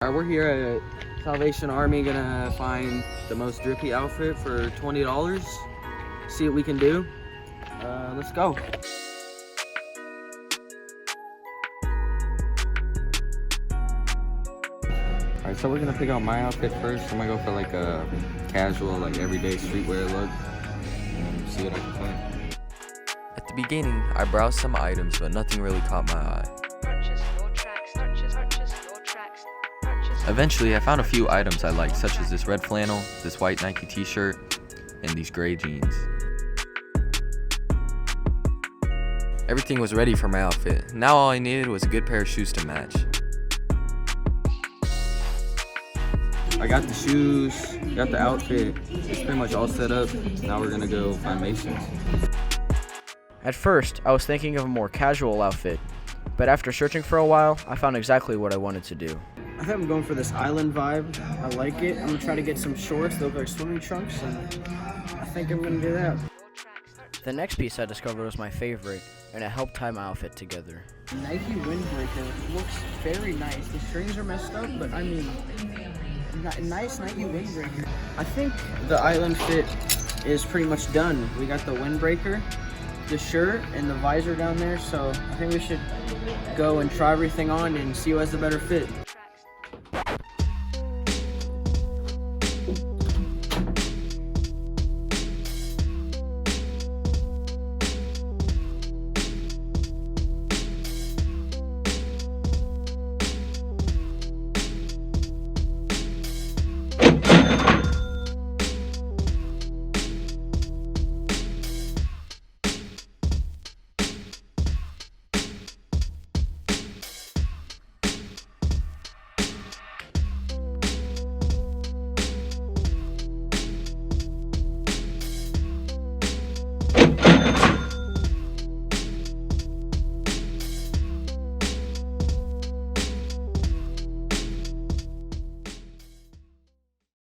Alright, we're here at Salvation Army, gonna find the most drippy outfit for $20. See what we can do. Let's go. Alright, so we're gonna pick out my outfit first. I'm gonna go for like a casual, like everyday streetwear look and see what I can find. At the beginning, I browsed some items, but nothing really caught my eye. Eventually, I found a few items I liked, such as this red flannel, this white Nike t-shirt, and these gray jeans. Everything was ready for my outfit. Now all I needed was a good pair of shoes to match. I got the shoes, got the outfit. It's pretty much all set up. Now we're gonna go find Masons. At first, I was thinking of a more casual outfit, but after searching for a while, I found exactly what I wanted to do. I think I'm going for this island vibe. I like it. I'm gonna try to get some shorts that look like swimming trunks, and I think I'm gonna do that. The next piece I discovered was my favorite, and it helped tie my outfit together. Nike Windbreaker looks very nice. The strings are messed up, but I mean, nice Nike Windbreaker. I think the island fit is pretty much done. We got the Windbreaker, the shirt, and the visor down there, so I think we should go and try everything on and see who has the better fit.